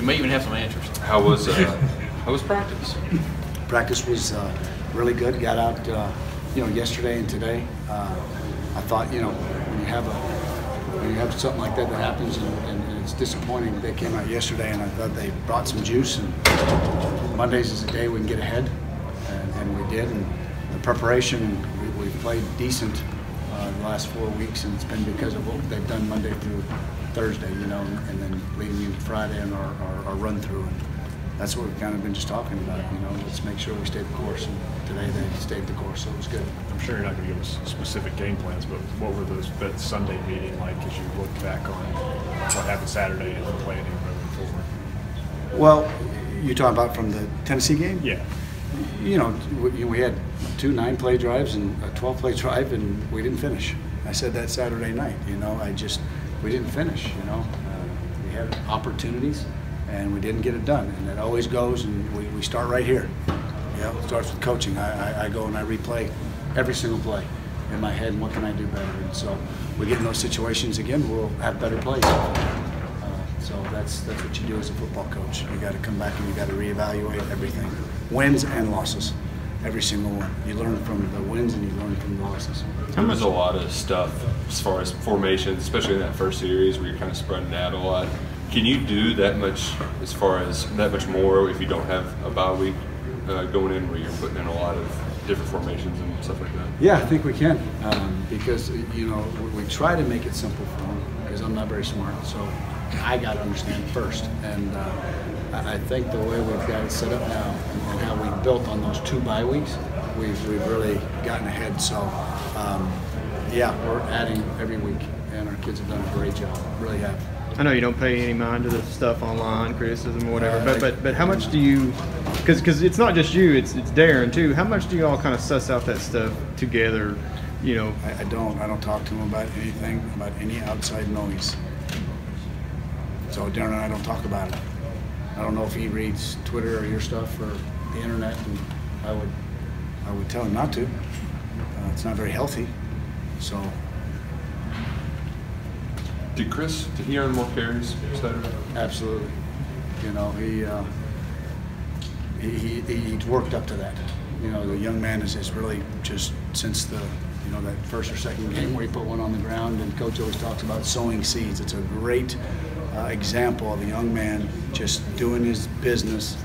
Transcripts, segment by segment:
we may even have some answers. How was practice? Practice was really good. Got out, yesterday and today. I thought, when you have something like that happens and it's disappointing. They came out yesterday, and I thought they brought some juice. And Mondays is a day we can get ahead, and we did. And the preparation, we played decent the last 4 weeks, and it's been because of what they've done Monday through Thursday, and then leading into Friday and our run through. And that's what we've kind of been just talking about, let's make sure we stay the course. And today they stayed the course, so it was good. I'm sure you're not going to give us specific game plans, but what were that Sunday meeting like as you look back on what happened Saturday and the planning moving forward? Well, you're talking about from the Tennessee game? Yeah. We had 2 9-play drives and a 12-play drive, and we didn't finish. I said that Saturday night. We didn't finish. We had opportunities, and we didn't get it done. And it always goes, and we start right here. It starts with coaching. I go and I replay every single play in my head, and what can I do better? And so we get in those situations again, we'll have better plays. So that's what you do as a football coach. You got to come back and you got to reevaluate everything, wins and losses, every single one. You learn from the wins and you learn from the losses. There was a lot of stuff as far as formations, especially in that first series where you're kind of spreading out a lot. Can you do that much as far as that much more if you don't have a bye week going in where you're putting in a lot of different formations and stuff like that? Yeah, I think we can because we try to make it simple for them because I'm not very smart, so I got to understand first. And I think the way we've got it set up now and how we built on those 2 bye weeks, we've really gotten ahead. So yeah, we're adding every week, and our kids have done a great job. Really have. I know you don't pay any mind to the stuff online, criticism or whatever, but how much do you, because it's not just you, it's Darren too, how much do you all kind of suss out that stuff together, I don't talk to him about anything, about any outside noise. So Darren and I don't talk about it. I don't know if he reads Twitter or your stuff or the internet, and I would tell him not to. It's not very healthy, so. Did he earn more carries Saturday? Absolutely. He's worked up to that. The young man is really just since that first or second game where he put one on the ground, and Coach always talks about sowing seeds. It's a great example of a young man just doing his business,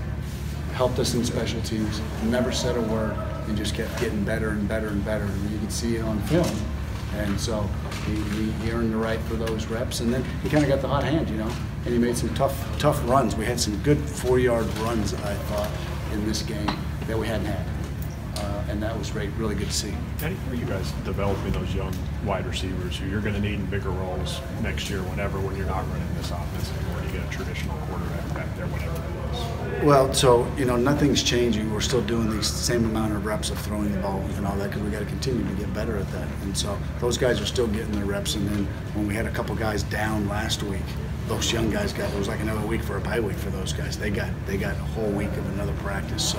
helped us in special teams, never said a word, and just kept getting better and better and better. And you could see it on film. And so he earned the right for those reps, and then he kind of got the hot hand, and he made some tough runs. We had some good 4-yard runs, I thought, in this game that we hadn't had, and that was great, really good to see. How are you guys developing those young wide receivers who you're going to need in bigger roles next year, when you're not running this offense anymore? You get a traditional quarterback back there, whatever it is. Well, so nothing's changing. We're still doing the same amount of reps of throwing the ball and all that because we got to continue to get better at that. And so those guys are still getting their reps. And then when we had a couple guys down last week, those young guys it was like another week for a bye week for those guys. They got a whole week of another practice.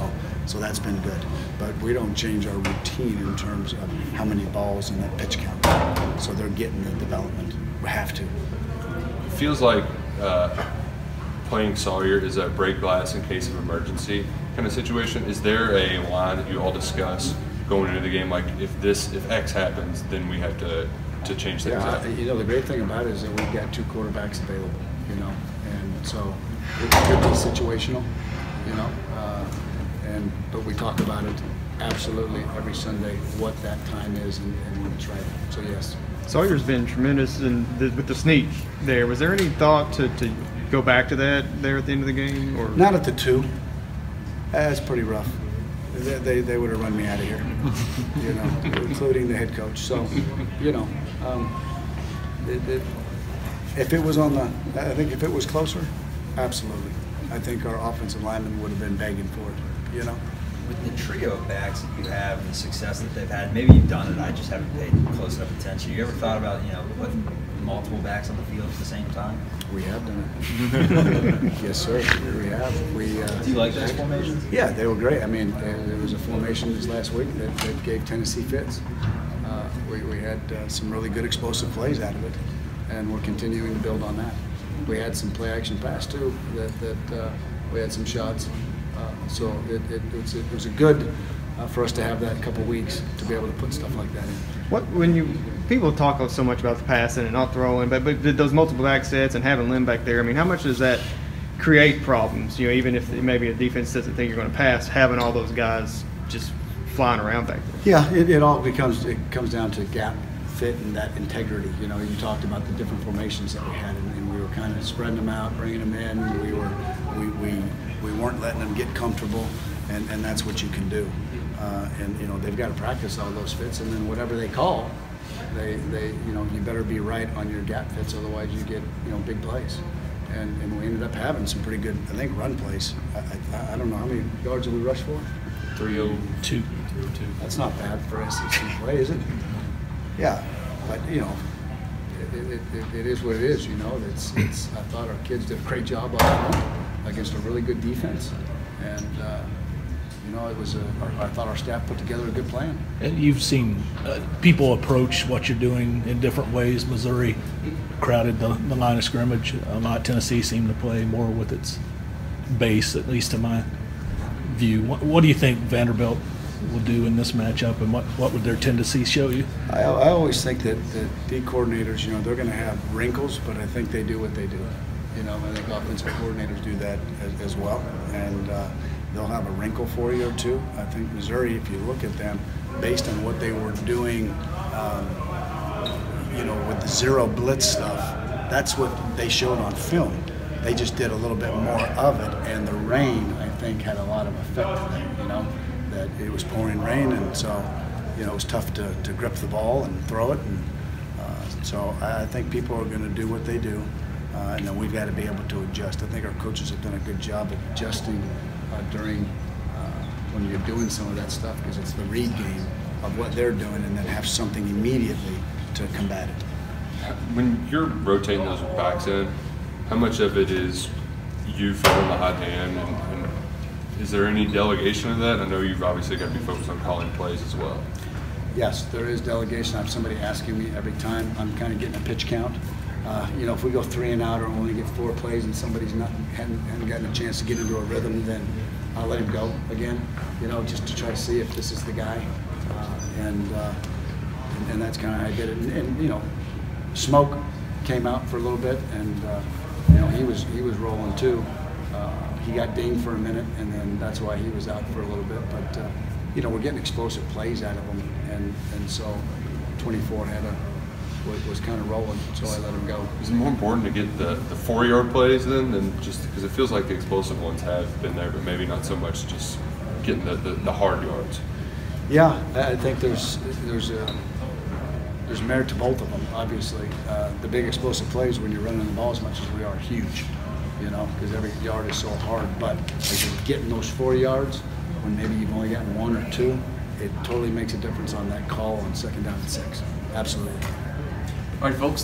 So that's been good. But we don't change our routine in terms of how many balls and that pitch count. So they're getting the development. We have to. It feels like playing Sawyer is a break glass in case of emergency kind of situation. Is there a line that you all discuss going into the game, like if X happens, then we have to change things up? The great thing about it is that we've got 2 quarterbacks available, and so it could be situational, but we talk about it absolutely every Sunday what that time is and when it's right. So yes. Sawyer's been tremendous with the sneak there. Was there any thought to go back to that there at the end of the game? Or not at the 2. That's pretty rough. They would have run me out of here, including the head coach. So, if it was I think if it was closer, absolutely. I think our offensive linemen would have been begging for it, With the trio of backs that you have and the success that they've had, maybe you've done it, I just haven't paid close enough attention. You ever thought about, putting multiple backs on the field at the same time? We have done it. Yes, sir. We have. Do you like those formations? Yeah, they were great. I mean, there was a formation this last week that gave Tennessee fits. We had some really good explosive plays out of it, and we're continuing to build on that. we had some play action pass too. That we had some shots. So it was a good for us to have that couple weeks to be able to put stuff like that in. When people talk so much about the passing and not throwing, but those multiple back sets and having Lynn back there, I mean, how much does that create problems? You know, even if maybe a defense doesn't think you're going to pass, having all those guys just flying around back there. Yeah, it comes down to gap fit and that integrity. You know, you talked about the different formations that we had, and we were kind of spreading them out, bringing them in. We weren't letting them get comfortable, and that's what you can do. And you know, they've got to practice all those fits, and then whatever they call, they you know, you better be right on your gap fits, otherwise you get, you know, big plays. And we ended up having some pretty good, I think, run plays. I don't know how many yards did we rush for? 302. That's not bad for SEC play, is it? Yeah, but you know, it is what it is. You know, it's. I thought our kids did a great job on that against a really good defense, and you know, it was I thought our staff put together a good plan. And you've seen people approach what you're doing in different ways. Missouri crowded the line of scrimmage a lot. Tennessee seemed to play more with its base, at least to my view. What do you think Vanderbilt will do in this matchup, and what would their tendencies show you? I always think that the D coordinators, you know, they're going to have wrinkles, but I think they do what they do. You know, I think offensive coordinators do that as well, and they'll have a wrinkle for you or two. I think Missouri, if you look at them, based on what they were doing, you know, with the zero blitz stuff, that's what they showed on film. They just did a little bit more of it, and the rain, I think, had a lot of effect on that, you know. That it was pouring rain, and so, you know, it was tough to grip the ball and throw it, and so I think people are going to do what they do, and then we've got to be able to adjust. I think our coaches have done a good job at adjusting during when you're doing some of that stuff, because it's the read game of what they're doing, and then have something immediately to combat it. When you're rotating those backs in, how much of it is you feeling the hot hand, and is there any delegation of that? I know you've obviously got to be focused on calling plays as well. Yes, there is delegation. I have somebody asking me every time. I'm kind of getting a pitch count. You know, if we go 3 and out or only get 4 plays and somebody's hadn't gotten a chance to get into a rhythm, then I'll let him go again. You know, just to try to see if this is the guy, and that's kind of how I did it. And you know, Smoke came out for a little bit, and you know, he was rolling too. He got dinged for a minute, and then that's why he was out for a little bit. But you know, we're getting explosive plays out of him, and so 24 was kind of rolling, so I let him go. Is it more important to get the 4-yard plays then than just because it feels like the explosive ones have been there, but maybe not so much just getting the hard yards? Yeah, I think there's merit to both of them. Obviously, the big explosive plays when you're running the ball as much as we are huge. You know, because every yard is so hard. But as you're getting those 4 yards, when maybe you've only gotten 1 or 2, it totally makes a difference on that call on 2nd down and 6. Absolutely. All right, folks.